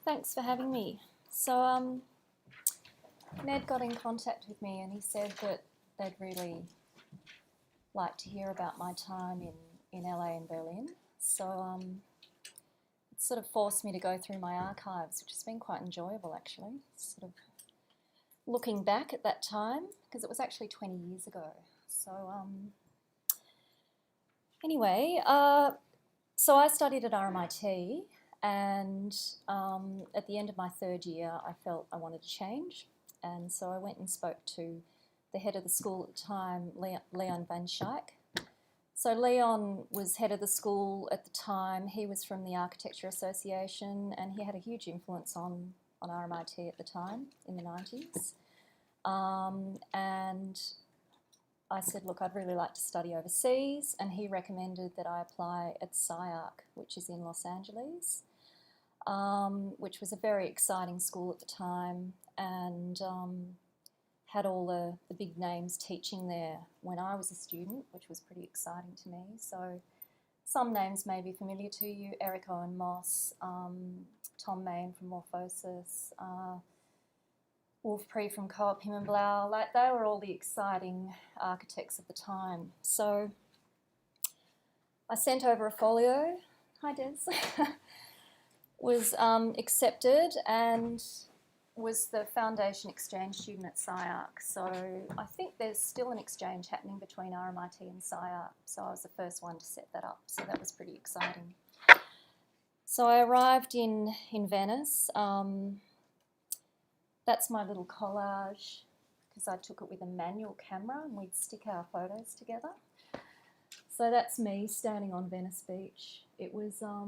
Thanks for having me. Ned got in contact with me and he said that they'd really like to hear about my time in LA and Berlin. It sort of forced me to go through my archives, which has been quite enjoyable actually, sort of looking back at that time, because it was actually 20 years ago. So I studied at RMIT, and at the end of my third year I felt I wanted to change, and so I went and spoke to the head of the school at the time, Leon van Schaik. So Leon was head of the school at the time. He was from the Architecture Association, and he had a huge influence on RMIT at the time in the 90s. And I said, look, I'd really like to study overseas, and he recommended that I apply at SCI-Arc, which is in Los Angeles, which was a very exciting school at the time, and had all the big names teaching there when I was a student, which was pretty exciting to me. So some names may be familiar to you: Eric Owen Moss, Tom Main from Morphosis, Wolf Pre from Co-op Himmelblau. Like, they were all the exciting architects of the time. So I sent over a folio. Hi, Des. Was accepted and was the foundation exchange student at SCI-Arc. So I think there's still an exchange happening between RMIT and SCI-Arc. So I was the first one to set that up. So that was pretty exciting. So I arrived in Venice. That's my little collage, because I took it with a manual camera and we'd stick our photos together. So that's me standing on Venice Beach. It was a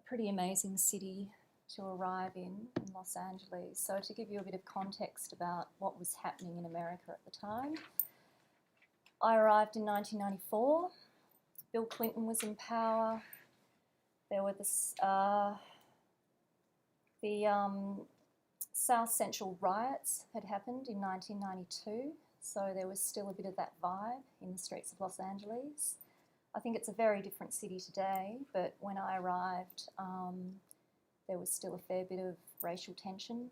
pretty amazing city to arrive in Los Angeles. So to give you a bit of context about what was happening in America at the time, I arrived in 1994. Bill Clinton was in power. There were the South Central riots had happened in 1992, so there was still a bit of that vibe in the streets of Los Angeles. I think it's a very different city today, but when I arrived, there was still a fair bit of racial tension.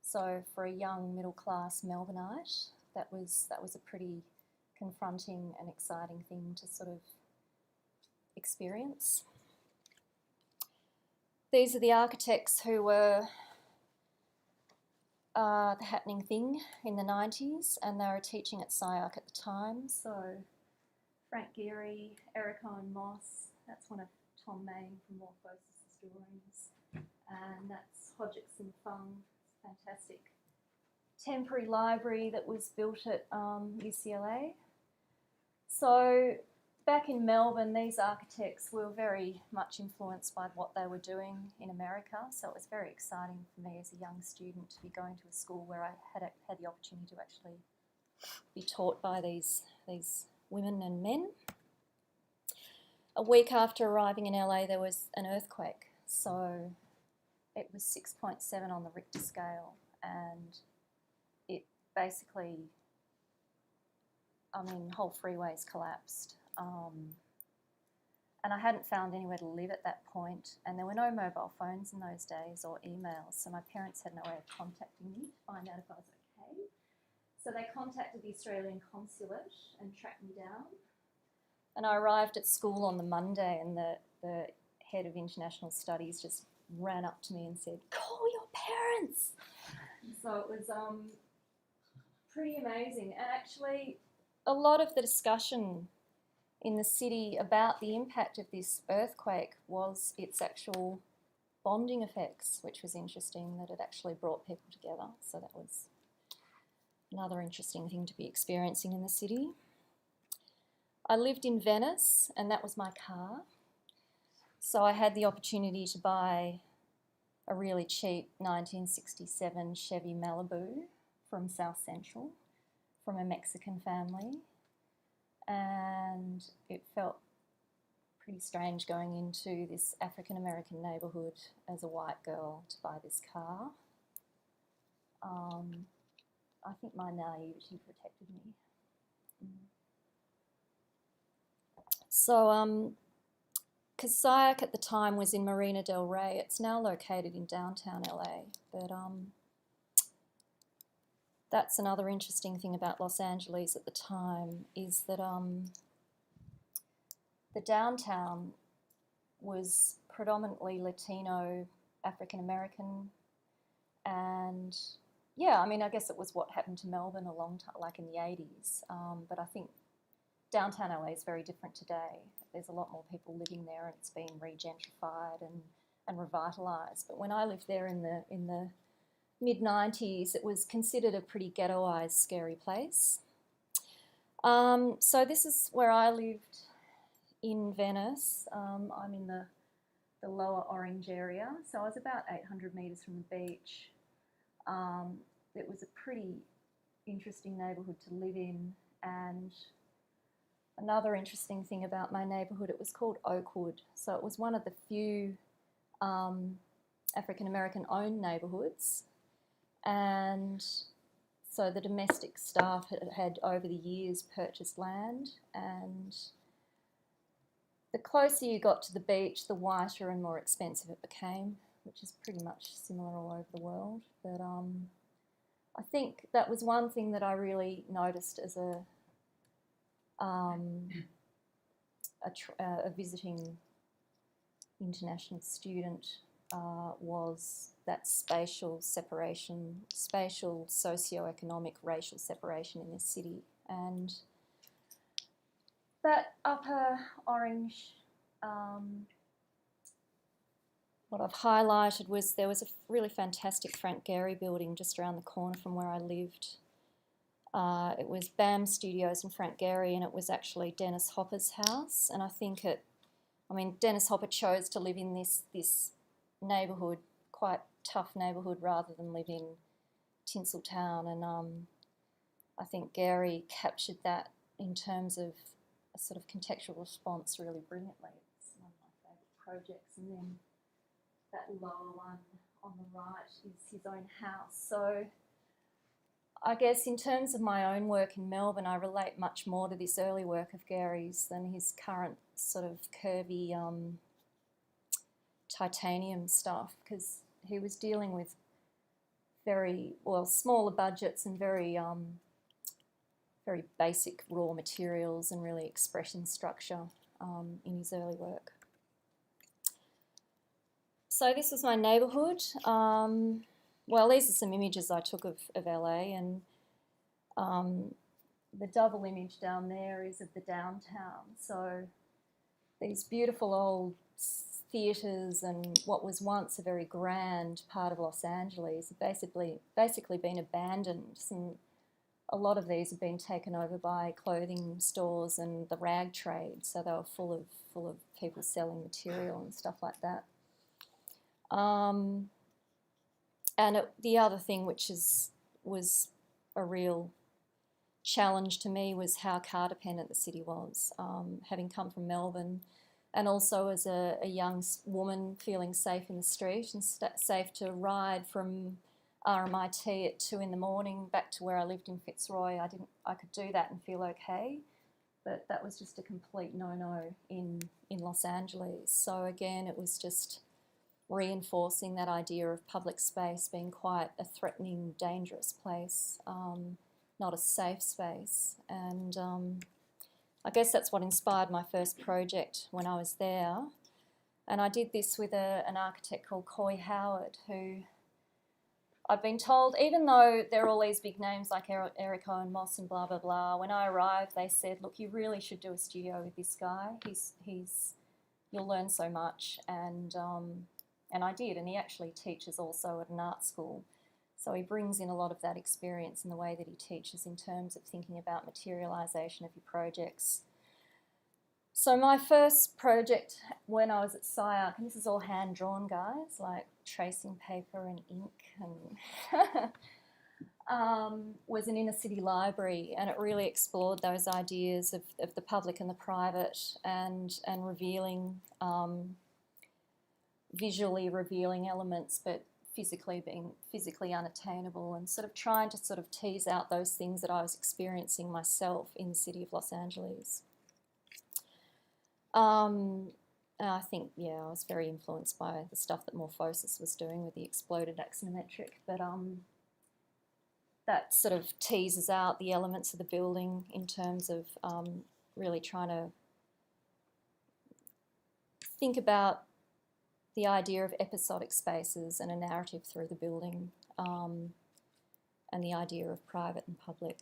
So for a young middle-class Melbourneite, that was a pretty confronting and exciting thing to sort of experience. These are the architects who were the happening thing in the 90s, and they were teaching at SCI-Arc at the time. So Frank Gehry, Eric Owen Moss, that's one of Tom Main from Morphosis drawings, and that's Hodgson Fung, fantastic temporary library that was built at UCLA. So back in Melbourne, these architects were very much influenced by what they were doing in America, so it was very exciting for me as a young student to be going to a school where I had the opportunity to actually be taught by these women and men. A week after arriving in LA, there was an earthquake, so it was 6.7 on the Richter scale, and it basically, whole freeways collapsed. And I hadn't found anywhere to live at that point, and there were no mobile phones in those days or emails, so my parents had no way of contacting me to find out if I was okay. So they contacted the Australian consulate and tracked me down. And I arrived at school on the Monday, and the head of international studies just ran up to me and said, "Call your parents." So it was pretty amazing. And actually, a lot of the discussion in the city about the impact of this earthquake was its actual bonding effects, which was interesting, that it actually brought people together. So that was another interesting thing to be experiencing in the city. I lived in Venice, and that was my car. So I had the opportunity to buy a really cheap 1967 Chevy Malibu from South Central from a Mexican family. And it felt pretty strange going into this African-American neighbourhood as a white girl to buy this car. I think my naivety protected me. So because SIAC at the time was in Marina del Rey. It's now located in downtown LA, but that's another interesting thing about Los Angeles at the time, is that the downtown was predominantly Latino, African American, and yeah, I mean, I guess it was what happened to Melbourne a long time, like in the 80s, but I think downtown LA is very different today. There's a lot more people living there, and it's been regentrified and revitalised. But when I lived there in the mid-90s, it was considered a pretty ghettoised, scary place. So this is where I lived in Venice. I'm in the lower orange area, so I was about 800 metres from the beach. It was a pretty interesting neighbourhood to live in, and another interesting thing about my neighbourhood, it was called Oakwood, so it was one of the few African American owned neighbourhoods, and so the domestic staff had over the years purchased land, and the closer you got to the beach, the whiter and more expensive it became, which is pretty much similar all over the world. But I think that was one thing that I really noticed as a visiting international student, was that spatial separation, spatial, socio-economic, racial separation in this city. And that upper orange, what I've highlighted was there was a really fantastic Frank Gehry building just around the corner from where I lived. It was BAM Studios and Frank Gehry, and it was actually Dennis Hopper's house. And I think Dennis Hopper chose to live in this neighbourhood, quite tough neighbourhood, rather than live in Tinseltown. And I think Gehry captured that in terms of a sort of contextual response really brilliantly. It's one of my favourite projects. And then that lower one on the right is his own house. So I guess in terms of my own work in Melbourne, I relate much more to this early work of Gehry's than his current sort of curvy titanium stuff, because he was dealing with very, well, smaller budgets and very basic raw materials and really expression structure in his early work. So this was my neighbourhood. Well, these are some images I took of LA, and the double image down there is of the downtown. So these beautiful old theatres and what was once a very grand part of Los Angeles have basically been abandoned, and a lot of these have been taken over by clothing stores and the rag trade, so they were full of people selling material and stuff like that. The other thing which was a real challenge to me was how car dependent the city was. Having come from Melbourne, and also as a young woman feeling safe in the street and safe to ride from RMIT at 2 in the morning back to where I lived in Fitzroy. I could do that and feel okay, but that was just a complete no-no in Los Angeles. So again, it was just reinforcing that idea of public space being quite a threatening, dangerous place, not a safe space. And I guess that's what inspired my first project when I was there. And I did this with an architect called Coy Howard, who I've been told, even though there are all these big names like Eric Owen Moss and blah, blah, blah, when I arrived, they said, look, you really should do a studio with this guy. You'll learn so much. And I did, and he actually teaches also at an art school. So he brings in a lot of that experience in the way that he teaches in terms of thinking about materialisation of your projects. So my first project when I was at SIAC, and this is all hand-drawn, guys, like tracing paper and ink, and was an inner-city library, and it really explored those ideas of the public and the private, and revealing, visually revealing elements, but being physically unattainable, and sort of trying to sort of tease out those things that I was experiencing myself in the city of Los Angeles. I think, yeah, I was very influenced by the stuff that Morphosis was doing with the exploded axonometric, but that sort of teases out the elements of the building in terms of really trying to think about the idea of episodic spaces and a narrative through the building, and the idea of private and public.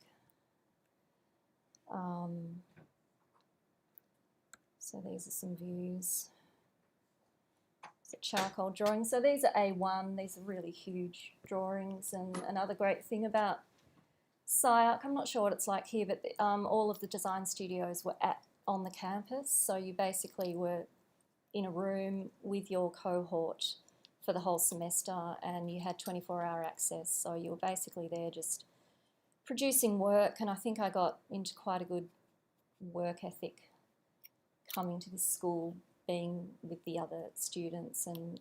So these are some views. It's a charcoal drawing. So these are A1. These are really huge drawings. And another great thing about SciArc, I'm not sure what it's like here, but all of the design studios were on the campus. So you basically were in a room with your cohort for the whole semester, and you had 24-hour access. So you were basically there just producing work, and I think I got into quite a good work ethic coming to this school, being with the other students, and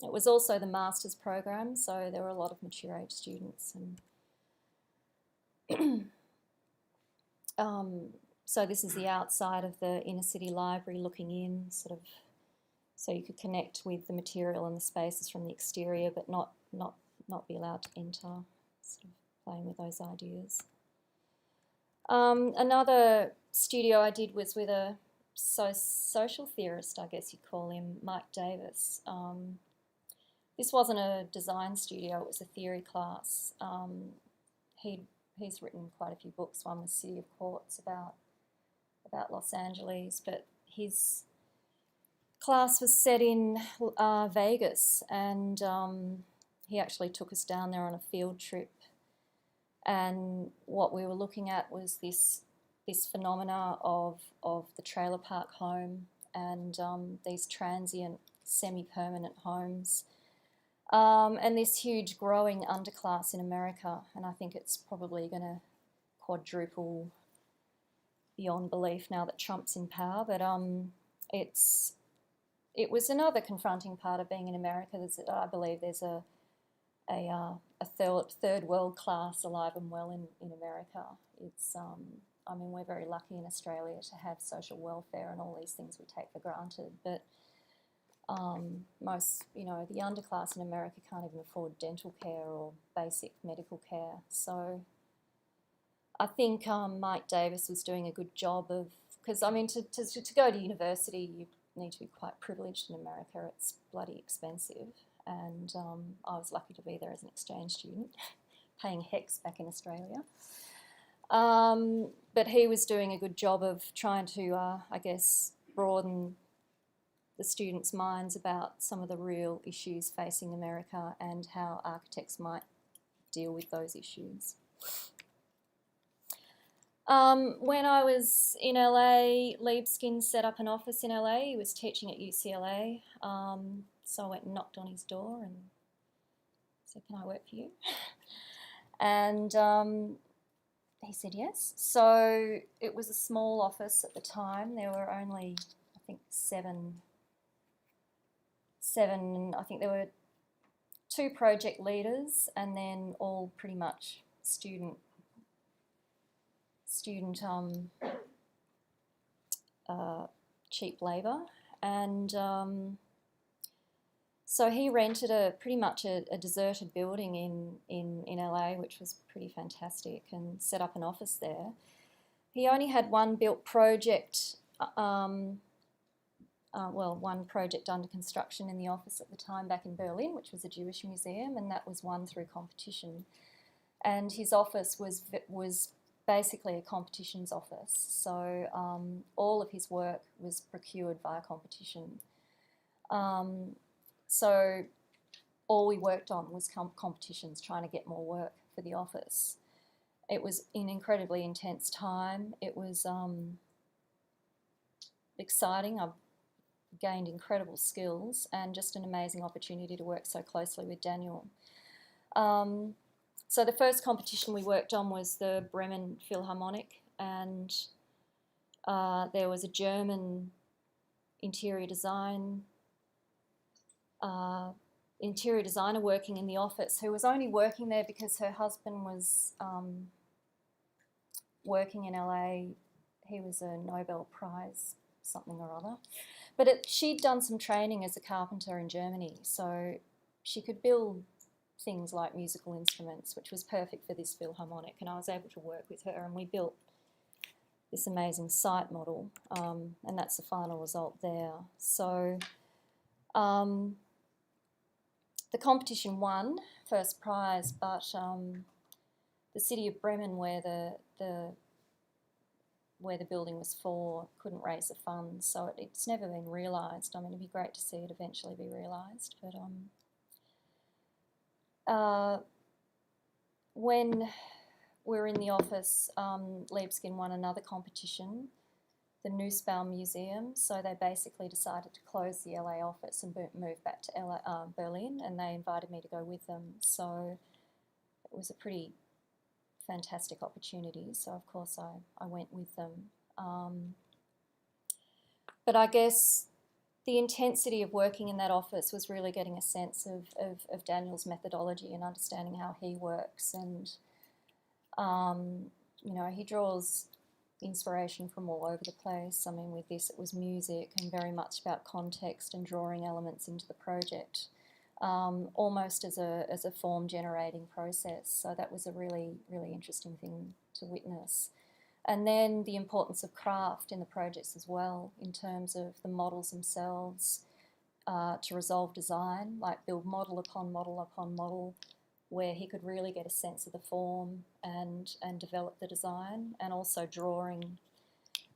it was also the master's program, so there were a lot of mature age students. And so this is the outside of the inner city library looking in, sort of, so you could connect with the material and the spaces from the exterior, but not be allowed to enter, sort of playing with those ideas. Another studio I did was with a social theorist, I guess you'd call him, Mike Davis. This wasn't a design studio, it was a theory class. He's written quite a few books. One was City of Quartz about Los Angeles, but his class was set in Vegas, and he actually took us down there on a field trip. And what we were looking at was this phenomena of the trailer park home and these transient, semi-permanent homes, and this huge growing underclass in America. And I think it's probably going to quadruple beyond belief now that Trump's in power. But it was another confronting part of being in America. I believe there's a third world class alive and well in America. It's I mean, we're very lucky in Australia to have social welfare and all these things we take for granted, but most, the underclass in America can't even afford dental care or basic medical care. So I think Mike Davis was doing a good job of, because I mean, to go to university, you need to be quite privileged in America. It's bloody expensive. And I was lucky to be there as an exchange student, paying HECS back in Australia. But he was doing a good job of trying to, I guess, broaden the students' minds about some of the real issues facing America and how architects might deal with those issues. When I was in LA, Liebskin set up an office in LA. He was teaching at UCLA. So I went and knocked on his door and said, "Can I work for you?" And he said yes. So it was a small office at the time. There were only, I think, seven. I think there were 2 project leaders and then all pretty much student cheap labour. And so he rented pretty much a deserted building in LA, which was pretty fantastic, and set up an office there. He only had one built project, one project under construction in the office at the time back in Berlin, which was a Jewish museum, and that was won through competition. And his office was basically a competitions office, so all of his work was procured via competition. So all we worked on was competitions, trying to get more work for the office. It was an incredibly intense time. It was exciting. I've gained incredible skills and just an amazing opportunity to work so closely with Daniel. So the first competition we worked on was the Bremen Philharmonic, and there was a German interior designer working in the office who was only working there because her husband was working in LA. He was a Nobel Prize something or other. But she'd done some training as a carpenter in Germany, so she could build things like musical instruments, which was perfect for this philharmonic, and I was able to work with her, and we built this amazing site model, and that's the final result there. So the competition won first prize, but the city of Bremen, where the building was for, couldn't raise the funds, so it's never been realised. I mean, it'd be great to see it eventually be realised, but when we were in the office, Libeskind won another competition, the Nussbaum Museum, so they basically decided to close the LA office and move back to Berlin, and they invited me to go with them, so it was a pretty fantastic opportunity, so of course I went with them. But I guess the intensity of working in that office was really getting a sense of Daniel's methodology and understanding how he works, and you know, he draws inspiration from all over the place. I mean, with this it was music and very much about context and drawing elements into the project. Almost as a form generating process, so that was a really, really interesting thing to witness. And then the importance of craft in the projects as well, in terms of the models themselves, to resolve design, like build model upon model upon model, where he could really get a sense of the form and develop the design, and also drawing,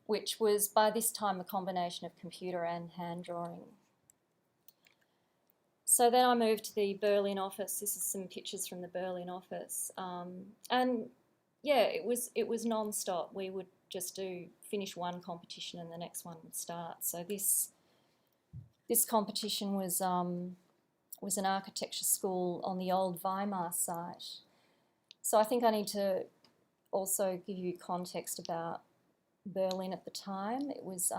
which was by this time a combination of computer and hand drawing. So then I moved to the Berlin office. This is some pictures from the Berlin office, and yeah, it was non-stop. We would just finish one competition and the next one would start. So this competition was an architecture school on the old Weimar site. So I think I need to also give you context about Berlin at the time. It was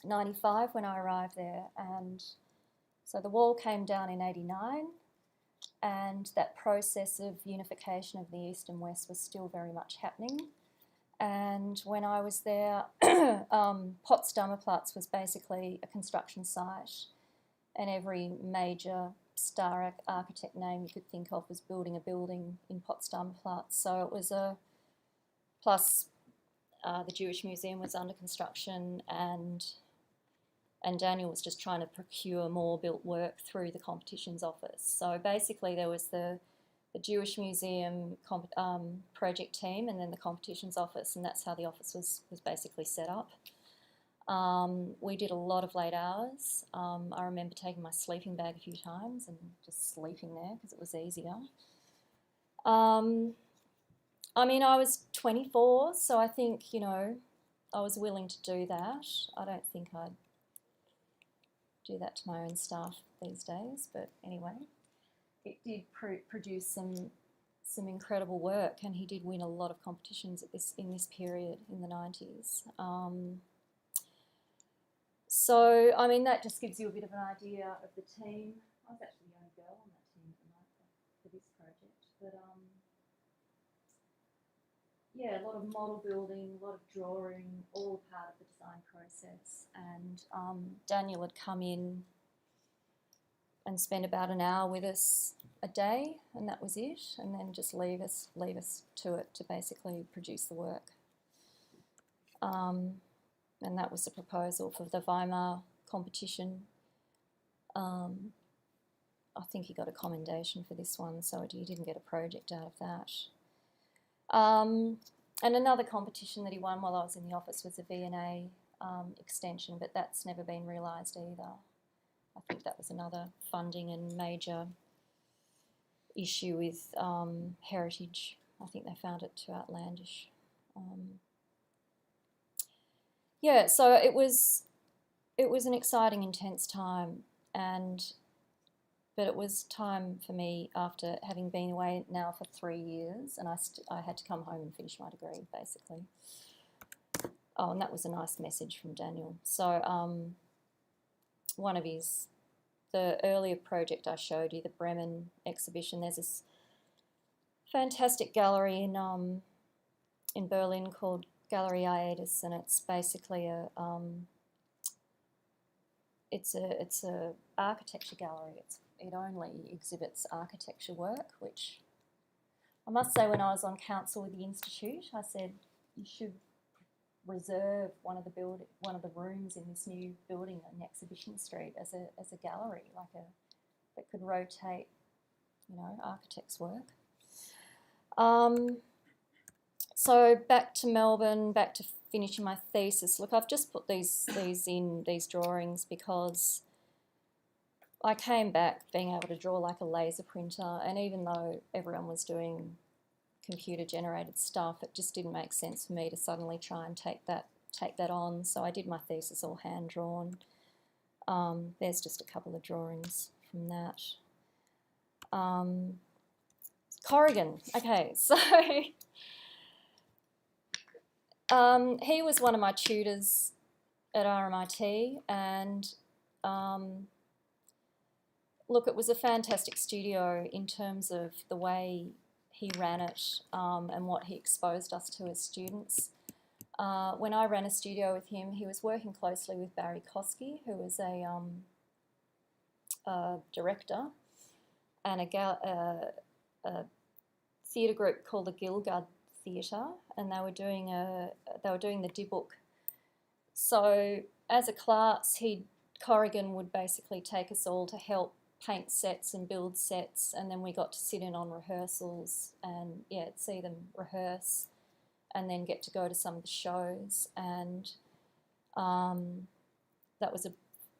95 when I arrived there, and so the wall came down in 89, and that process of unification of the East and West was still very much happening. And when I was there, Potsdamer Platz was basically a construction site, and every major star architect name you could think of was building a building in Potsdamer Platz. So it was plus the Jewish Museum was under construction, and Daniel was just trying to procure more built work through the competitions office. So basically there was the Jewish Museum project team, and then the competitions office, and that's how the office was basically set up. We did a lot of late hours. I remember taking my sleeping bag a few times and just sleeping there because it was easier. I mean, I was 24, so I think, you know, I was willing to do that. I don't think I'd do that to my own staff these days, but anyway, it did produce some incredible work, and he did win a lot of competitions in this period in the 90s. So, I mean, that just gives you a bit of an idea of the team. I was actually the only girl on that team tonight for this project, but yeah, a lot of model building, a lot of drawing, all part of the design process. And Daniel had come in and spend about an hour with us a day, and that was it, and then just leave us to it to basically produce the work. And that was the proposal for the Weimar competition. I think he got a commendation for this one, so he didn't get a project out of that. And another competition that he won while I was in the office was a V&A extension, but that's never been realised either. I think that was another funding and major issue with heritage. I think they found it too outlandish. Yeah, so it was an exciting, intense time, but it was time for me after having been away now for 3 years, and I had to come home and finish my degree, basically. Oh, and that was a nice message from Daniel. So one of the earlier project I showed you, the Bremen exhibition, there's this fantastic gallery in Berlin called gallery hiatus, and it's basically it's a architecture gallery. It only exhibits architecture work, which I must say, when I was on council with the institute, I said you should reserve one of the rooms in this new building on Exhibition Street as a gallery, that could rotate, architects' work. So back to Melbourne, back to finishing my thesis. Look, I've just put these drawings because I came back being able to draw like a laser printer, and even though everyone was doing computer-generated stuff, it just didn't make sense for me to suddenly try and take that on. So I did my thesis all hand-drawn. There's just a couple of drawings from that. Corrigan. Okay, so he was one of my tutors at RMIT, and look, it was a fantastic studio in terms of the way he ran it and what he exposed us to as students. When I ran a studio with him, he was working closely with Barry Kosky, who was a director, and a theatre group called the Gilgud Theatre, and they were doing the Dybbuk. So as a class, Corrigan would basically take us all to help paint sets and build sets, and then we got to sit in on rehearsals and see them rehearse, and then get to go to some of the shows, and that was a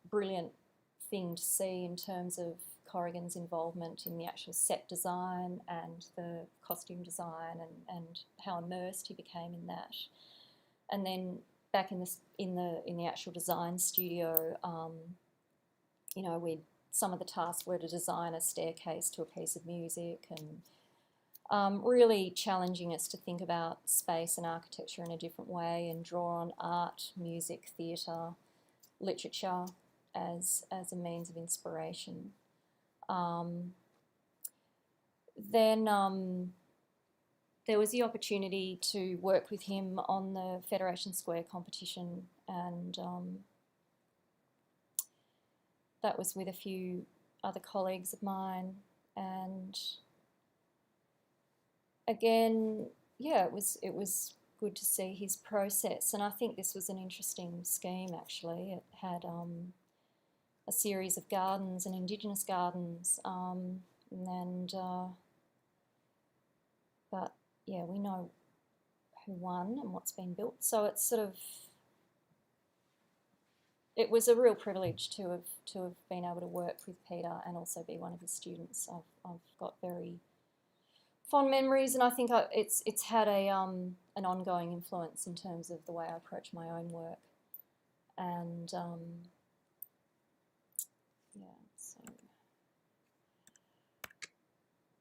brilliant thing to see in terms of Corrigan's involvement in the actual set design and the costume design, and how immersed he became in that. And then back in the actual design studio, some of the tasks were to design a staircase to a piece of music, and really challenging us to think about space and architecture in a different way, and draw on art, music, theatre, literature as a means of inspiration. Then there was the opportunity to work with him on the Federation Square competition, and that was with a few other colleagues of mine, and again, it was good to see his process, and I think this was an interesting scheme actually. It had a series of gardens and Indigenous gardens, but yeah, we know who won and what's been built, so it's it was a real privilege to have been able to work with Peter and also be one of his students. I've got very fond memories, and I think it's had an ongoing influence in terms of the way I approach my own work, and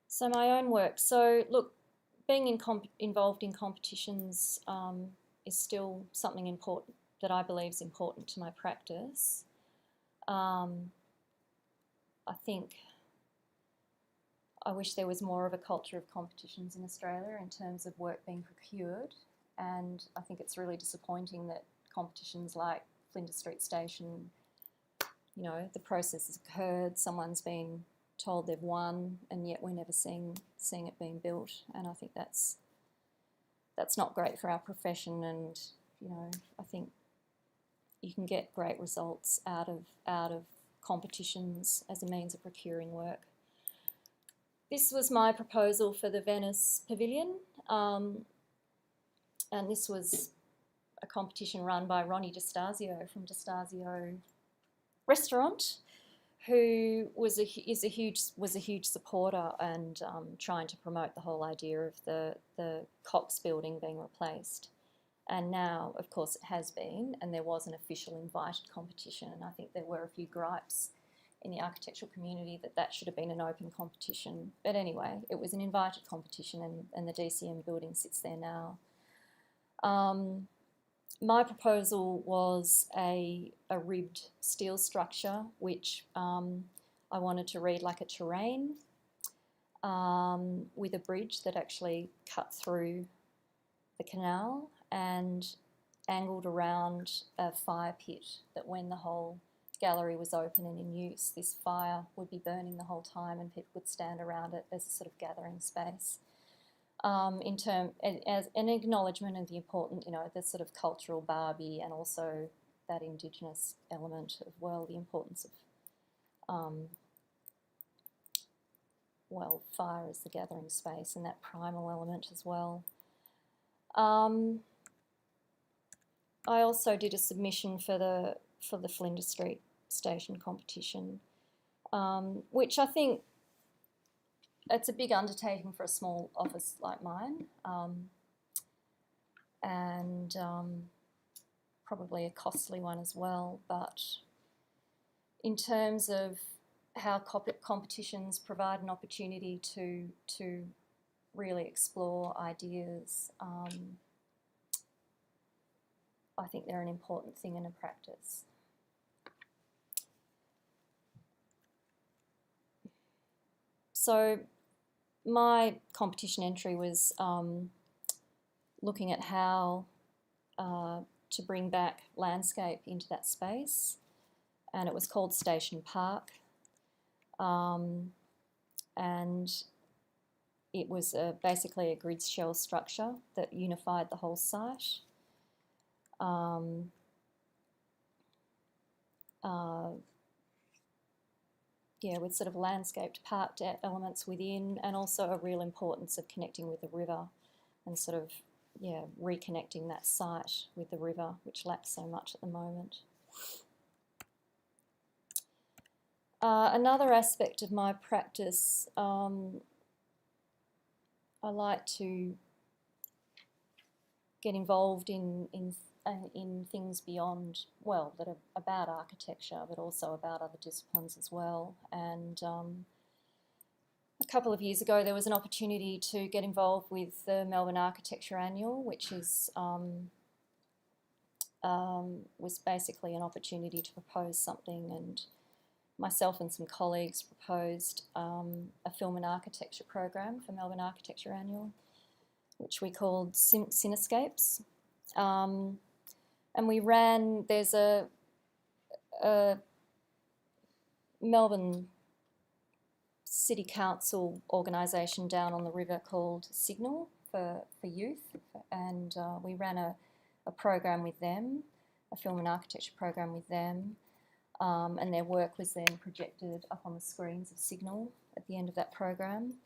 so my own work. So look, being involved in competitions is still something important that I believe is important to my practice. I think I wish there was more of a culture of competitions in Australia in terms of work being procured, and I think it's really disappointing that competitions like Flinders Street Station, the process has occurred, someone's been told they've won, and yet we're never seeing it being built, and I think that's not great for our profession, and I think you can get great results out of competitions as a means of procuring work. This was my proposal for the Venice Pavilion, and this was a competition run by Ronnie D'Stasio from D'Stasio Restaurant, who was a huge supporter and trying to promote the whole idea of the Cox building being replaced. And now, of course, it has been, and there was an official invited competition, and I think there were a few gripes in the architectural community that should have been an open competition. But anyway, it was an invited competition, and the DCM building sits there now. My proposal was a ribbed steel structure, which I wanted to read like a terrain, with a bridge that actually cut through the canal and angled around a fire pit that when the whole gallery was open and in use, this fire would be burning the whole time and people would stand around it as a sort of gathering space. As an acknowledgement of the important, the sort of cultural Barbie and also that Indigenous element of, well, the importance of, well, fire as the gathering space and that primal element as well. I also did a submission for the Flinders Street Station competition, which I think it's a big undertaking for a small office like mine, and probably a costly one as well. But in terms of how competitions provide an opportunity to really explore ideas, I think they're an important thing in a practice. So my competition entry was looking at how to bring back landscape into that space, and it was called Station Park, and it was basically a grid shell structure that unified the whole site. Yeah, with sort of landscaped parked elements within, and also a real importance of connecting with the river and sort of, yeah, reconnecting that site with the river, which lacks so much at the moment. Another aspect of my practice, I like to get involved in things beyond, well, that are about architecture, but also about other disciplines as well. And a couple of years ago, there was an opportunity to get involved with the Melbourne Architecture Annual, which is was basically an opportunity to propose something, and myself and some colleagues proposed a film and architecture program for Melbourne Architecture Annual, which we called Cinescapes. And we ran, there's a Melbourne City Council organisation down on the river called Signal for youth, and we ran a program with them, a film and architecture program with them, and their work was then projected up on the screens of Signal at the end of that program.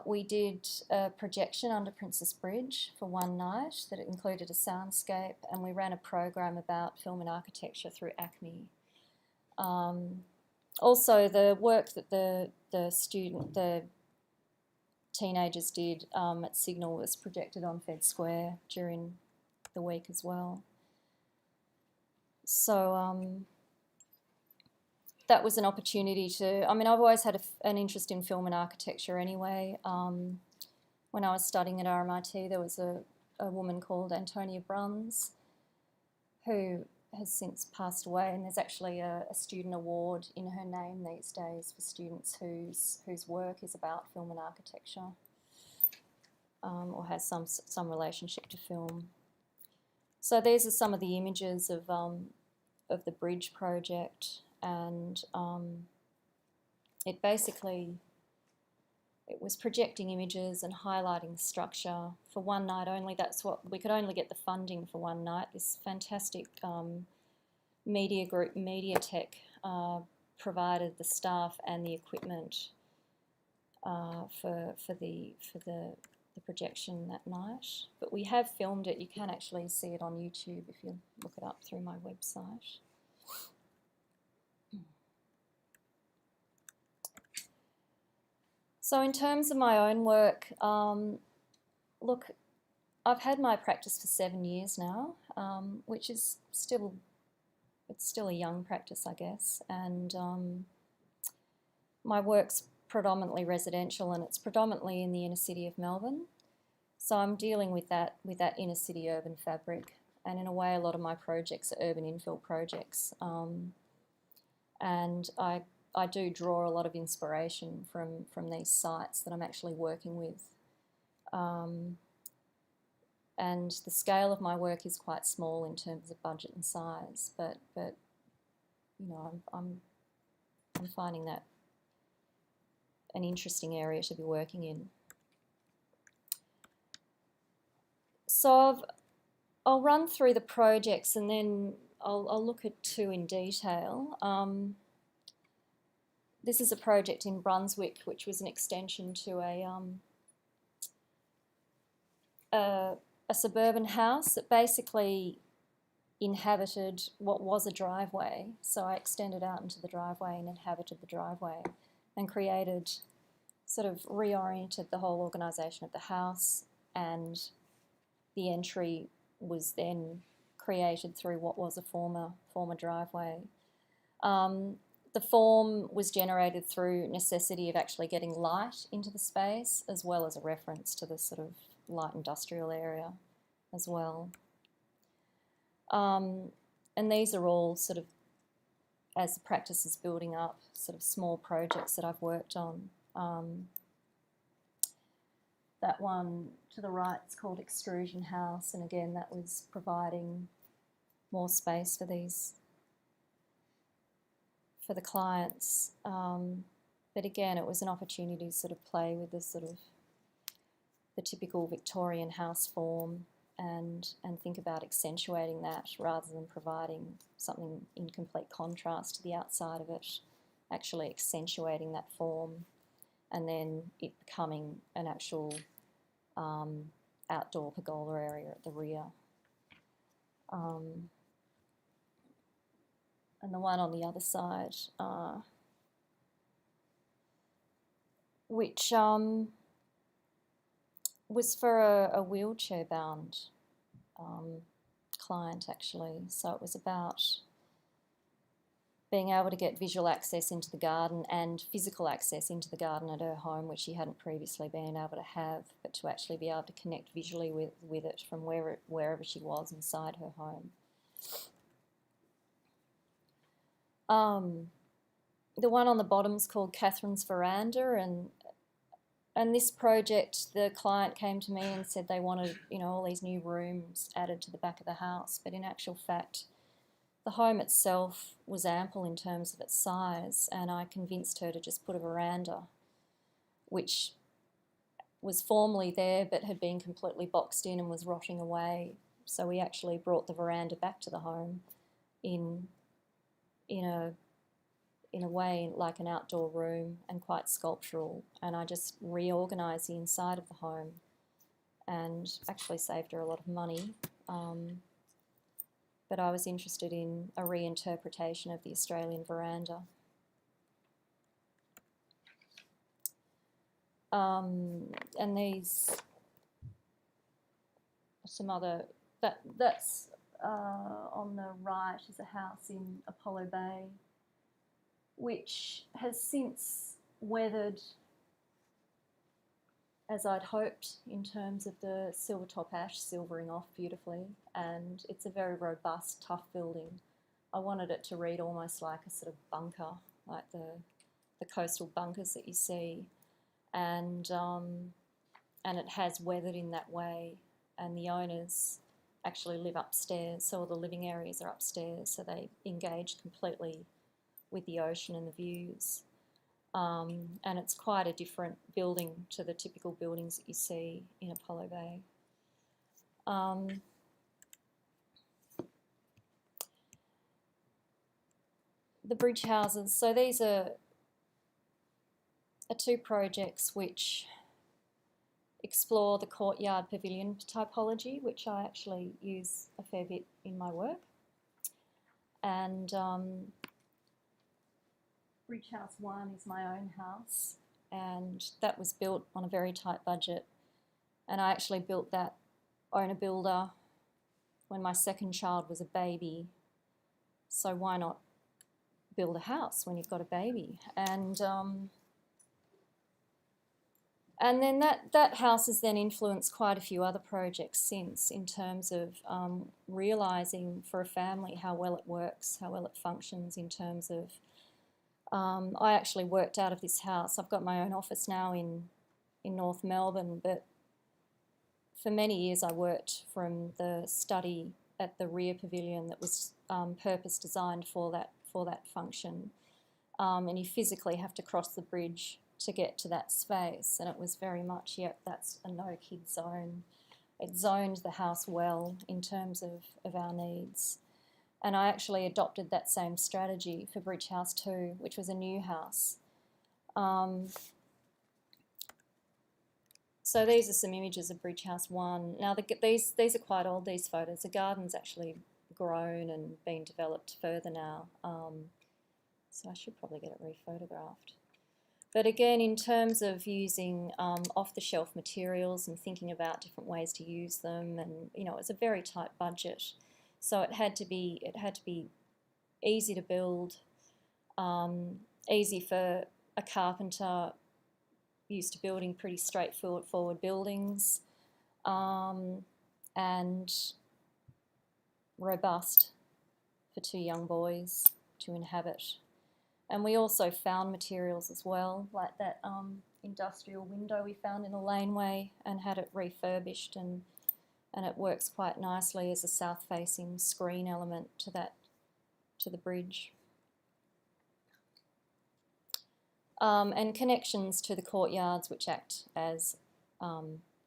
We did a projection under Princess Bridge for one night that included a soundscape, and we ran a program about film and architecture through ACME. Also, the work that the teenagers did at Signal was projected on Fed Square during the week as well. So that was an opportunity to, I mean, I've always had an interest in film and architecture anyway. When I was studying at RMIT, there was a woman called Antonia Bruns who has since passed away, and there's actually a student award in her name these days for students whose work is about film and architecture, or has some relationship to film. So these are some of the images of the bridge project, and it was projecting images and highlighting the structure for one night only. That's what we could only get the funding for one night. This fantastic media group, MediaTek, provided the staff and the equipment for the projection that night. But we have filmed it. You can actually see it on YouTube if you look it up through my website. So in terms of my own work, look, I've had my practice for 7 years now, which is still a young practice, I guess, and my work's predominantly residential, and it's predominantly in the inner city of Melbourne. So I'm dealing with that inner city urban fabric, and in a way, a lot of my projects are urban infill projects, and I do draw a lot of inspiration from these sites that I'm actually working with. and the scale of my work is quite small in terms of budget and size, but you know, I'm finding that an interesting area to be working in. So I'll run through the projects and then I'll look at two in detail. This is a project in Brunswick, which was an extension to a suburban house that basically inhabited what was a driveway. So I extended out into the driveway and inhabited the driveway and created, sort of reoriented the whole organisation of the house, and the entry was then created through what was a former driveway. The form was generated through necessity of actually getting light into the space, as well as a reference to the sort of light industrial area as well. And these are all sort of, as the practice is building up, sort of small projects that I've worked on. That one to the right is called Extrusion House, and again that was providing more space for the clients. But again, it was an opportunity to sort of play with the typical Victorian house form and think about accentuating that rather than providing something in complete contrast to the outside of it, actually accentuating that form and then it becoming an actual outdoor pergola area at the rear. And the one on the other side, which was for a wheelchair-bound client, actually. So it was about being able to get visual access into the garden and physical access into the garden at her home, which she hadn't previously been able to have, but to actually be able to connect visually with it from wherever she was inside her home. The one on the bottom is called Catherine's Veranda, and this project, the client came to me and said they wanted, you know, all these new rooms added to the back of the house, but in actual fact, the home itself was ample in terms of its size, and I convinced her to just put a veranda, which was formerly there but had been completely boxed in and was rotting away. So we actually brought the veranda back to the home in a way like an outdoor room and quite sculptural, and I just reorganised the inside of the home and actually saved her a lot of money. But I was interested in a reinterpretation of the Australian veranda. And these are some other, that's on the right is a house in Apollo Bay, which has since weathered as I'd hoped in terms of the silver top ash silvering off beautifully, and it's a very robust, tough building. I wanted it to read almost like a sort of bunker, like the coastal bunkers that you see, and it has weathered in that way, and the owners actually live upstairs, so all the living areas are upstairs, so they engage completely with the ocean and the views. And it's quite a different building to the typical buildings that you see in Apollo Bay. The bridge houses, so these are two projects which explore the courtyard pavilion typology, which I actually use a fair bit in my work. And Bridge House 1 is my own house, and that was built on a very tight budget, and I actually built that owner-builder when my second child was a baby, so why not build a house when you've got a baby? And then that house has then influenced quite a few other projects since, in terms of realising for a family how well it works, how well it functions in terms of I actually worked out of this house. I've got my own office now in North Melbourne, but for many years I worked from the study at the rear pavilion that was purpose designed for that function, and you physically have to cross the bridge to get to that space, and it was very much, yep, that's a no kid zone. It zoned the house well in terms of our needs. And I actually adopted that same strategy for Bridge House 2, which was a new house. So these are some images of Bridge House 1. Now these are quite old, these photos. The garden's actually grown and been developed further now. So I should probably get it rephotographed. But again, in terms of using off-the-shelf materials and thinking about different ways to use them, and you know, it's a very tight budget, so it had to be easy to build, easy for a carpenter used to building pretty straightforward buildings, and robust for 2 young boys to inhabit. And we also found materials as well, like that industrial window we found in a laneway and had it refurbished, and it works quite nicely as a south-facing screen element to the bridge. And connections to the courtyards, which act as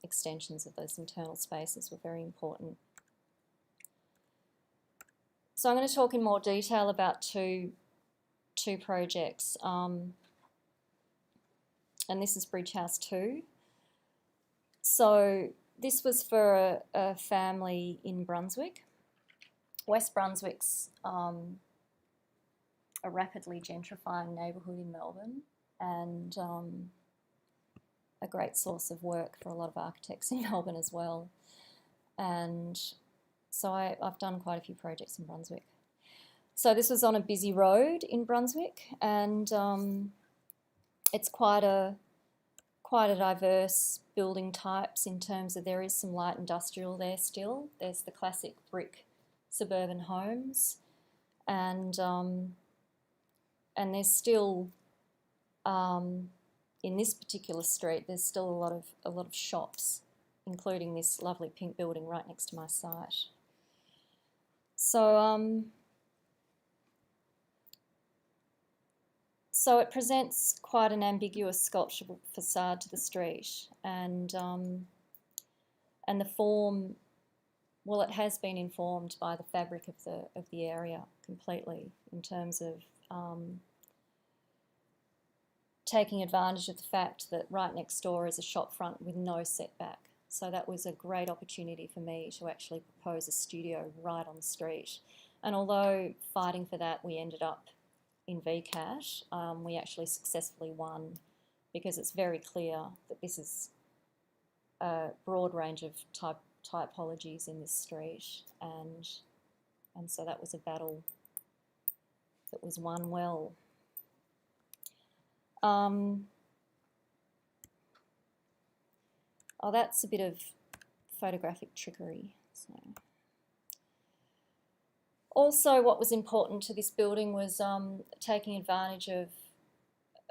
extensions of those internal spaces, were very important. So I'm going to talk in more detail about two projects, and this is Bridge House 2. So this was for a family in Brunswick. West Brunswick's a rapidly gentrifying neighbourhood in Melbourne, and a great source of work for a lot of architects in Melbourne as well. And so I've done quite a few projects in Brunswick. So this was on a busy road in Brunswick, and it's quite a diverse building types in terms of there is some light industrial there still. There's the classic brick suburban homes, and there's still in this particular street there's still a lot of shops, including this lovely pink building right next to my site. So it presents quite an ambiguous sculptural facade to the street, and the form, well, it has been informed by the fabric of the area completely in terms of taking advantage of the fact that right next door is a shop front with no setback. So that was a great opportunity for me to actually propose a studio right on the street. And although fighting for that, we ended up in VCAT, we actually successfully won, because it's very clear that this is a broad range of typologies in this street, and so that was a battle that was won well. Oh, that's a bit of photographic trickery. So. Also, what was important to this building was taking advantage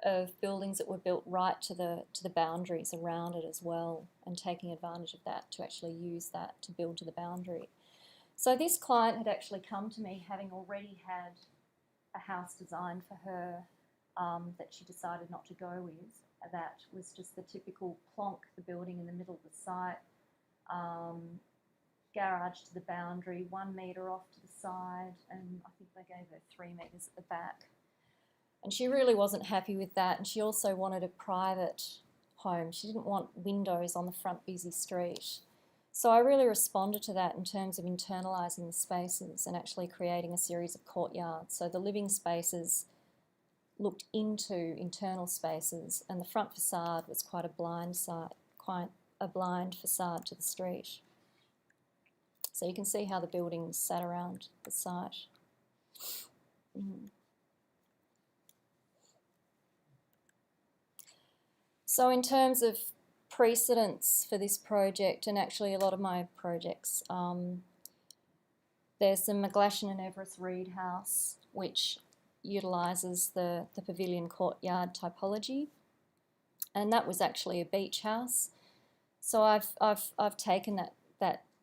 of buildings that were built right to the boundaries around it as well, and taking advantage of that to actually use that to build to the boundary. So this client had actually come to me having already had a house designed for her that she decided not to go with. That was just the typical plonk, the building in the middle of the site, garage to the boundary, 1 metre off to the side, and I think they gave her 3 metres at the back. And she really wasn't happy with that, and she also wanted a private home. She didn't want windows on the front busy street. So I really responded to that in terms of internalising the spaces and actually creating a series of courtyards. So the living spaces looked into internal spaces, and the front facade was quite a blind facade to the street. So you can see how the buildings sat around the site. So in terms of precedents for this project, and actually a lot of my projects, there's the McGlashan and Everest Reed House, which utilises the pavilion courtyard typology, and that was actually a beach house. So I've taken that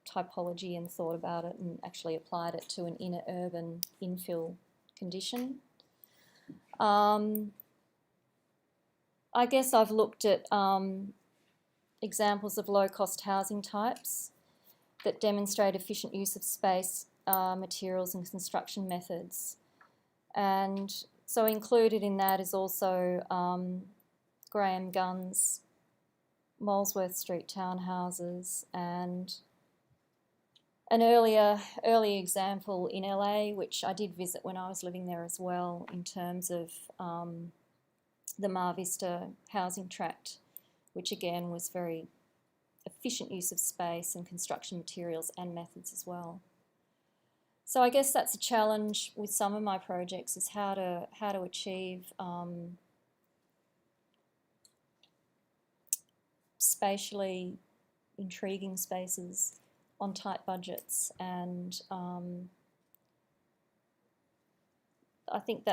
typology and thought about it and actually applied it to an inner urban infill condition. I guess I've looked at examples of low-cost housing types that demonstrate efficient use of space, materials and construction methods. And so included in that is also Graham Gunn's Molesworth Street townhouses, and an early example in LA, which I did visit when I was living there as well, in terms of the Mar Vista housing tract, which again was very efficient use of space and construction materials and methods as well. So I guess that's a challenge with some of my projects, is how to achieve spatially intriguing spaces on tight budgets, and I think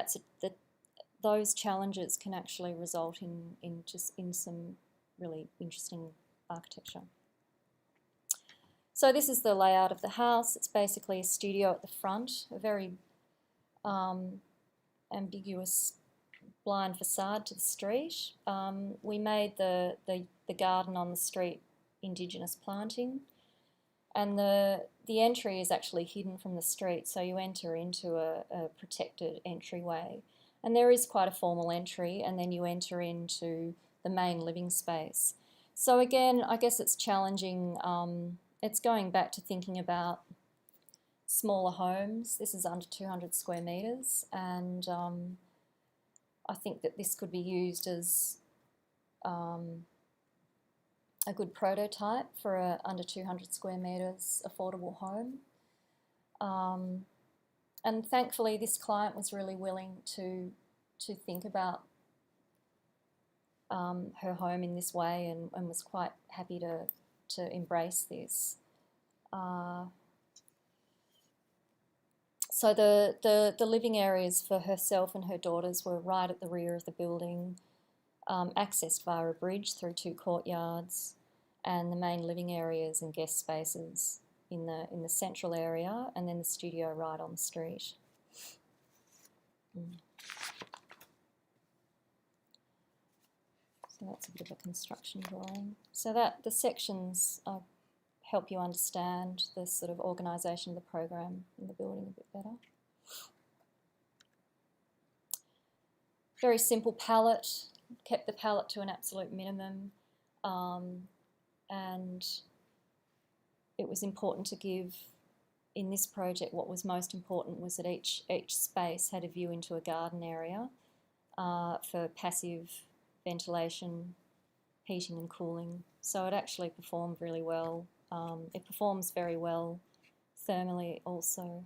those challenges can actually result in some really interesting architecture. So this is the layout of the house. It's basically a studio at the front, a very ambiguous blind facade to the street. We made the garden on the street indigenous planting, and the entry is actually hidden from the street, so you enter into a protected entryway. And there is quite a formal entry, and then you enter into the main living space. So again, I guess it's challenging. It's going back to thinking about smaller homes. This is under 200 square metres, and I think that this could be used as a good prototype for a under 200 square metres affordable home. And thankfully this client was really willing to think about her home in this way, and was quite happy to embrace this. So the living areas for herself and her daughters were right at the rear of the building, accessed via a bridge through 2 courtyards, and the main living areas and guest spaces in the central area, and then the studio right on the street. So that's a bit of a construction drawing. So that the sections help you understand the sort of organisation of the program in the building a bit better. Very simple palette, kept the palette to an absolute minimum, and it was important to give, in this project, what was most important was that each space had a view into a garden area for passive ventilation, heating and cooling. So it actually performed really well. It performs very well thermally also.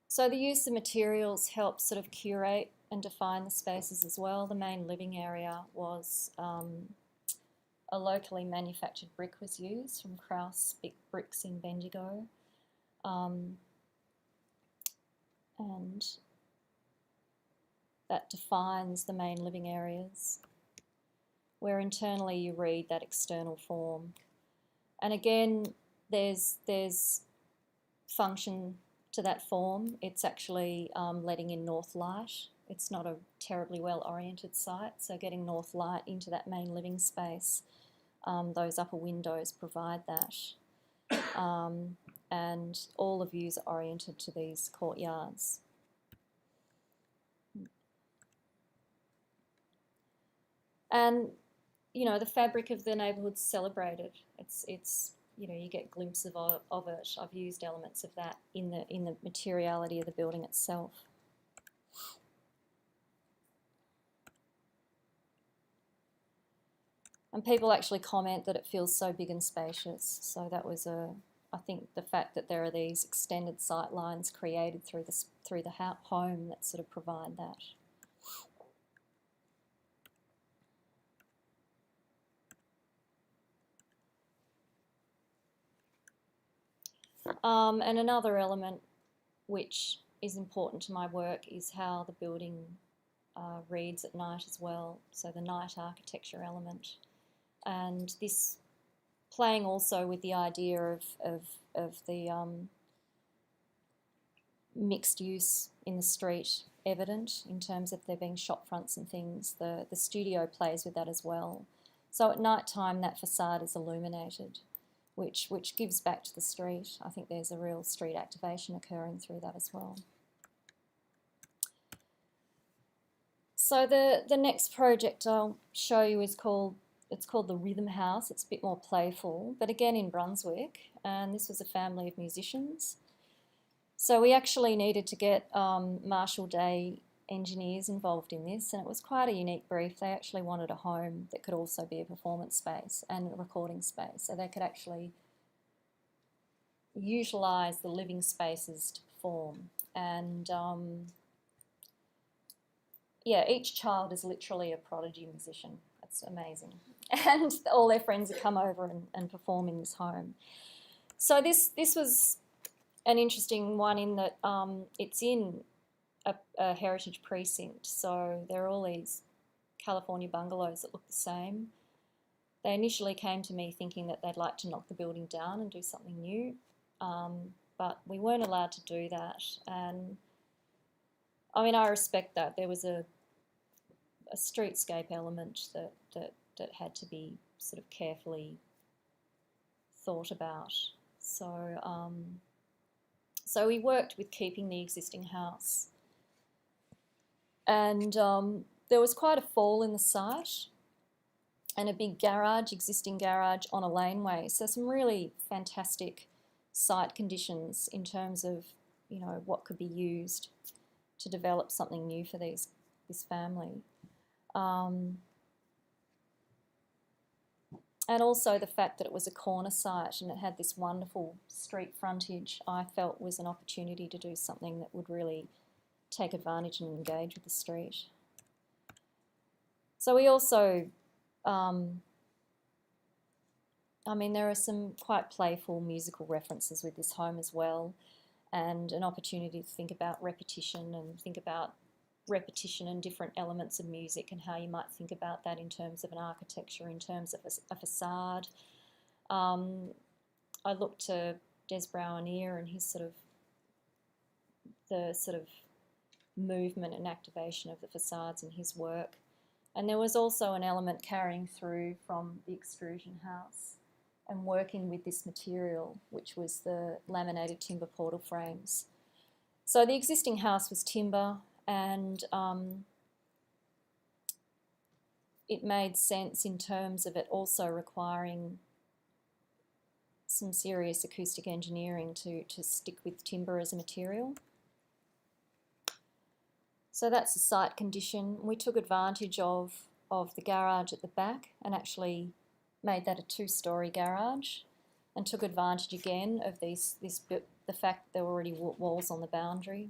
So the use of materials helps sort of curate and define the spaces as well. The main living area was a locally manufactured brick was used from Kraus Bricks in Bendigo. And that defines the main living areas, where internally you read that external form. And again, there's function to that form. It's actually letting in north light. It's not a terribly well oriented site, so getting north light into that main living space, those upper windows provide that. And all the views are oriented to these courtyards. And you know, the fabric of the neighbourhood's celebrated. It's you know, you get glimpses of it. I've used elements of that in the materiality of the building itself. And people actually comment that it feels so big and spacious. So that was I think the fact that there are these extended sight lines created through the home that sort of provide that. And another element which is important to my work is how the building reads at night as well, so the night architecture element. And this playing also with the idea of the mixed use in the street evident in terms of there being shop fronts and things. The studio plays with that as well. So at night time that facade is illuminated, which gives back to the street. I think there's a real street activation occurring through that as well. So the next project I'll show you is called the Rhythm House. It's a bit more playful, but again in Brunswick, and this was a family of musicians. So we actually needed to get Marshall Day engineers involved in this, and it was quite a unique brief. They actually wanted a home that could also be a performance space and a recording space, so they could actually utilise the living spaces to perform. And yeah, each child is literally a prodigy musician. That's amazing. And all their friends would come over and perform in this home. So this was an interesting one in that it's in a heritage precinct. So there are all these California bungalows that look the same. They initially came to me thinking that they'd like to knock the building down and do something new, but we weren't allowed to do that. And I mean, I respect that. There was a streetscape element that had to be sort of carefully thought about. So so we worked with keeping the existing house. And there was quite a fall in the site and a big garage, existing garage on a laneway. So some really fantastic site conditions in terms of, you know, what could be used to develop something new for this family. And also the fact that it was a corner site and it had this wonderful street frontage, I felt was an opportunity to do something that would really take advantage and engage with the street. So we also, I mean, there are some quite playful musical references with this home as well, and an opportunity to think about repetition and think about repetition and different elements of music and how you might think about that in terms of an architecture, in terms of a facade. I looked to Des Brouwer-Nier and his sort of movement and activation of the facades in his work. And there was also an element carrying through from the extrusion house and working with this material, which was the laminated timber portal frames. So the existing house was timber, and it made sense in terms of it also requiring some serious acoustic engineering to stick with timber as a material. So that's a site condition. We took advantage of the garage at the back and actually made that a two-storey garage, and took advantage again of the fact that there were already walls on the boundary.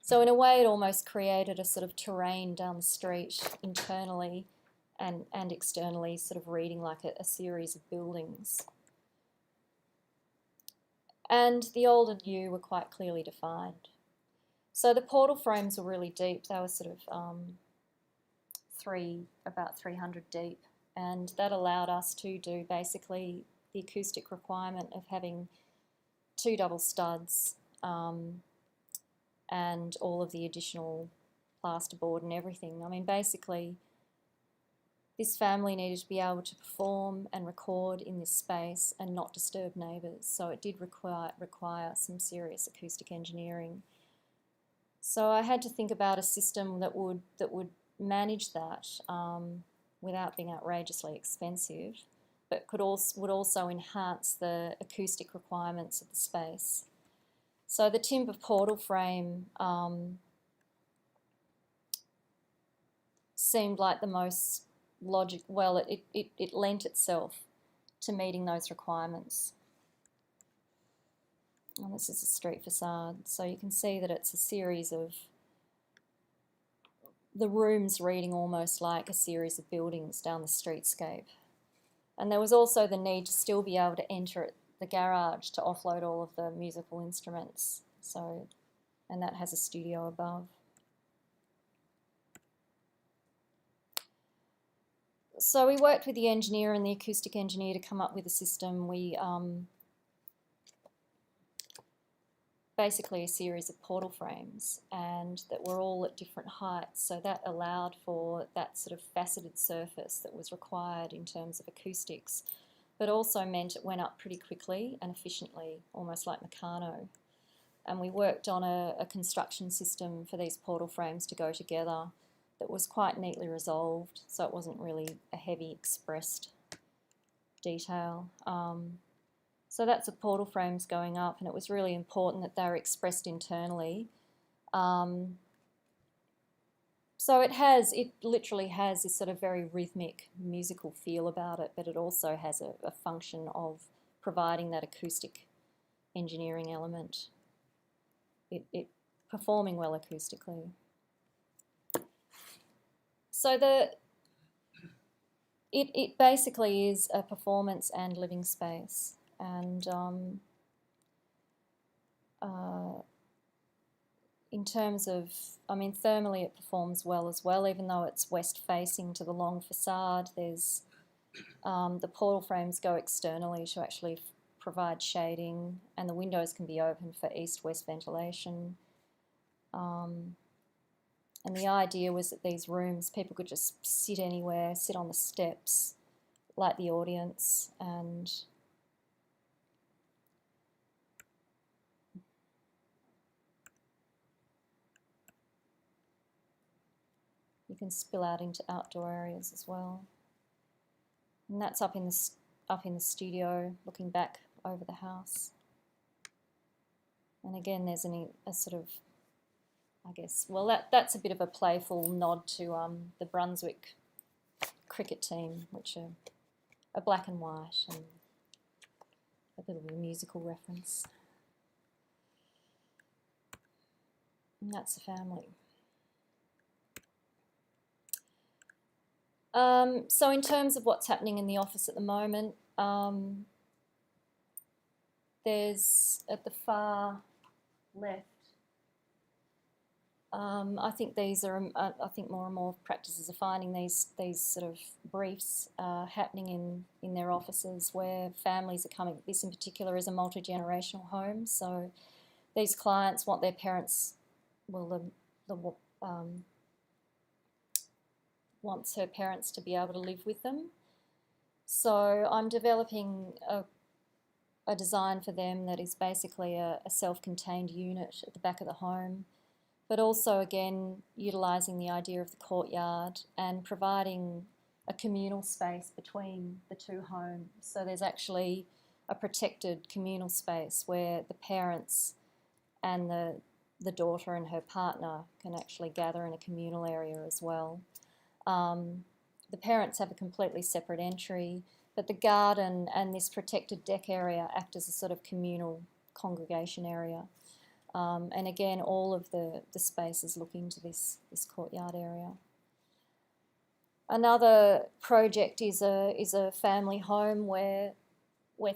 So in a way it almost created a sort of terrain down the street internally and externally, sort of reading like a series of buildings. And the old and new were quite clearly defined. So the portal frames were really deep. They were sort of about 300 deep, and that allowed us to do basically the acoustic requirement of having 2 double studs, and all of the additional plasterboard and everything. I mean, basically, this family needed to be able to perform and record in this space and not disturb neighbours. So it did require some serious acoustic engineering. So I had to think about a system that would manage that without being outrageously expensive, but would also enhance the acoustic requirements of the space. So the timber portal frame seemed like the most logical. Well, it lent itself to meeting those requirements. And this is a street facade, so you can see that it's a series of the rooms reading almost like a series of buildings down the streetscape. And there was also the need to still be able to enter the garage to offload all of the musical instruments. So, and that has a studio above. So we worked with the engineer and the acoustic engineer to come up with a system. We basically a series of portal frames, and that were all at different heights. So that allowed for that sort of faceted surface that was required in terms of acoustics, but also meant it went up pretty quickly and efficiently, almost like Meccano. And we worked on a construction system for these portal frames to go together that was quite neatly resolved, so it wasn't really a heavy expressed detail. So that's the portal frames going up, and it was really important that they were expressed internally. So it literally has this sort of very rhythmic musical feel about it, but it also has a function of providing that acoustic engineering element. It performing well acoustically. So it basically is a performance and living space, and in terms of, I mean, thermally it performs well as well, even though it's west facing to the long facade. There's the portal frames go externally to actually provide shading, and the windows can be opened for east-west ventilation. And the idea was that these rooms, people could just sit anywhere, sit on the steps, like the audience, and you can spill out into outdoor areas as well. And that's up in the studio, looking back over the house. And again, there's a sort of, I guess, well, that's a bit of a playful nod to the Brunswick cricket team, which are black and white, and a bit of a musical reference. And that's the family. So in terms of what's happening in the office at the moment, there's at the far left, I think these are, I think more and more practices are finding these sort of briefs happening in their offices where families are coming. This in particular is a multi-generational home, so these clients want their parents, well, wants her parents to be able to live with them. So I'm developing a design for them that is basically a self-contained unit at the back of the home, but also again utilising the idea of the courtyard and providing a communal space between the two homes. So there's actually a protected communal space where the parents and the daughter and her partner can actually gather in a communal area as well. The parents have a completely separate entry, but the garden and this protected deck area act as a sort of communal congregation area. And again, all of the spaces look into this courtyard area. Another project is a family home where we're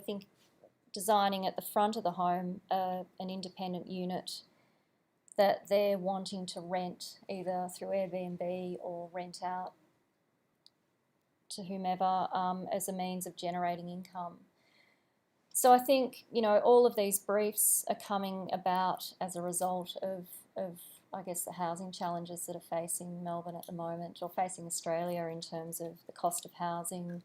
designing at the front of the home an independent unit that they're wanting to rent either through Airbnb or rent out to whomever as a means of generating income. So I think, you know, all of these briefs are coming about as a result of I guess, the housing challenges that are facing Melbourne at the moment, or facing Australia in terms of the cost of housing,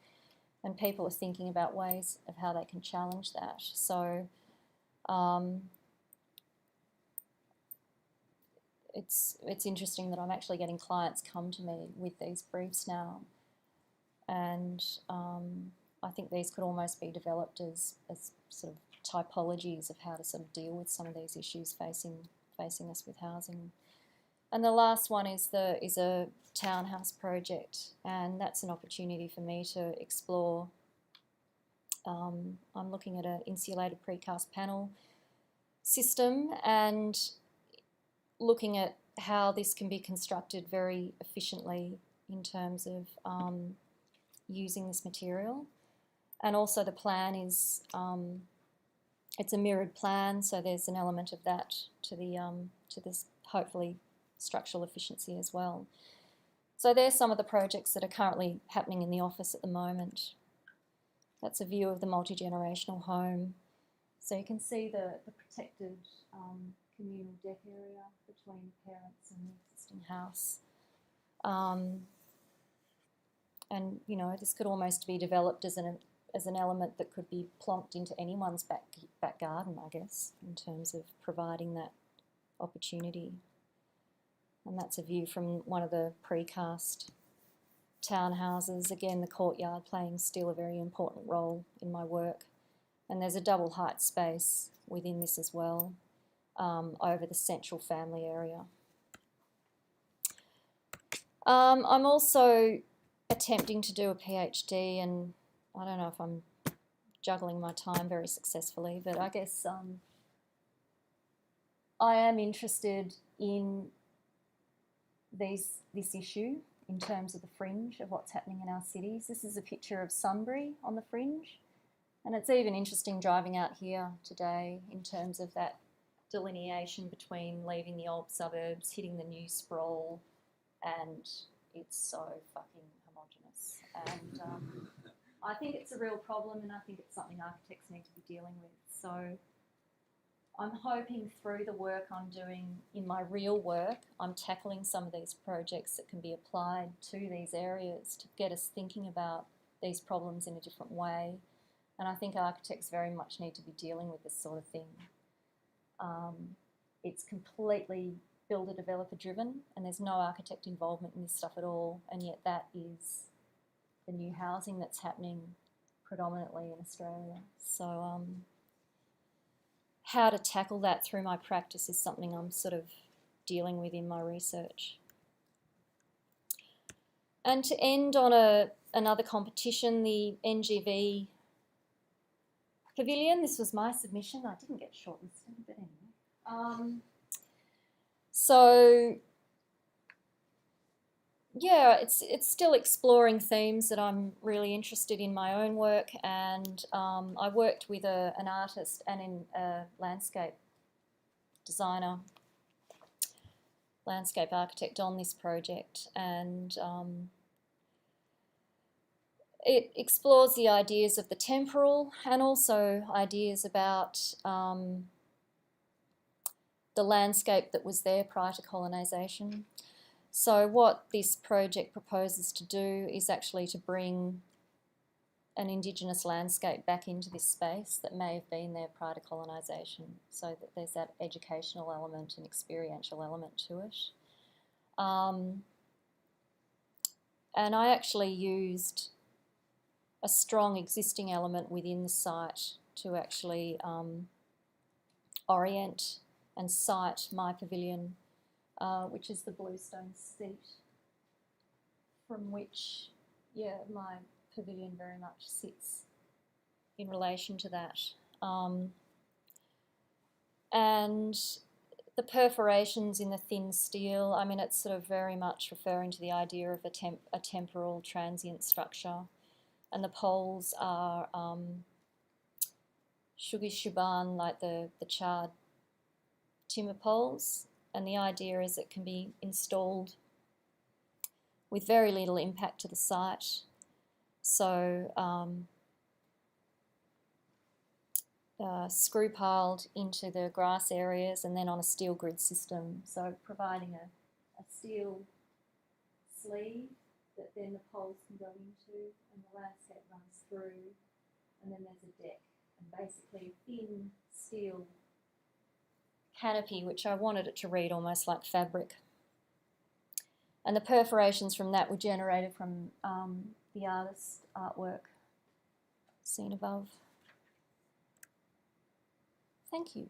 and people are thinking about ways of how they can challenge that. So it's interesting that I'm actually getting clients come to me with these briefs now, and I think these could almost be developed as sort of typologies of how to sort of deal with some of these issues facing us with housing. And the last one is a townhouse project, and that's an opportunity for me to explore. I'm looking at an insulated precast panel system and looking at how this can be constructed very efficiently in terms of using this material. And also the plan is it's a mirrored plan, so there's an element of that to this hopefully structural efficiency as well. So there's some of the projects that are currently happening in the office at the moment. That's a view of the multi-generational home. So you can see the protected communal deck area between the parents and the existing house. And, you know, this could almost be developed as an element that could be plonked into anyone's back garden, I guess, in terms of providing that opportunity. And that's a view from one of the precast townhouses. Again, the courtyard playing still a very important role in my work. And there's a double height space within this as well, over the central family area. I'm also attempting to do a PhD, and I don't know if I'm juggling my time very successfully, but I guess I am interested in this issue in terms of the fringe of what's happening in our cities. This is a picture of Sunbury on the fringe, and it's even interesting driving out here today in terms of that delineation between leaving the old suburbs, hitting the new sprawl, and it's so fucking homogenous. And I think it's a real problem, and I think it's something architects need to be dealing with. So I'm hoping through the work I'm doing in my real work, I'm tackling some of these projects that can be applied to these areas to get us thinking about these problems in a different way. And I think architects very much need to be dealing with this sort of thing. It's completely builder-developer driven, and there's no architect involvement in this stuff at all, and yet that is the new housing that's happening predominantly in Australia. So how to tackle that through my practice is something I'm sort of dealing with in my research. And to end on another competition, the NGV Pavilion. This was my submission. I didn't get shortlisted, but anyway. So yeah, it's still exploring themes that I'm really interested in my own work, and I worked with an artist and a landscape designer, landscape architect on this project, and it explores the ideas of the temporal and also ideas about the landscape that was there prior to colonisation. So what this project proposes to do is actually to bring an Indigenous landscape back into this space that may have been there prior to colonisation, so that there's that educational element and experiential element to it. And I actually used a strong existing element within the site to actually orient and site my pavilion, which is the bluestone seat, from which, yeah, my pavilion very much sits in relation to that. And the perforations in the thin steel, I mean, it's sort of very much referring to the idea of a temporal transient structure. And the poles are Shugi Shuban, like the charred timber poles. And the idea is it can be installed with very little impact to the site. So screw piled into the grass areas and then on a steel grid system. So providing a steel sleeve that then the poles can go into and the landscape runs through, and then there's a deck and basically a thin steel canopy, which I wanted it to read almost like fabric. And the perforations from that were generated from the artist's artwork seen above. Thank you.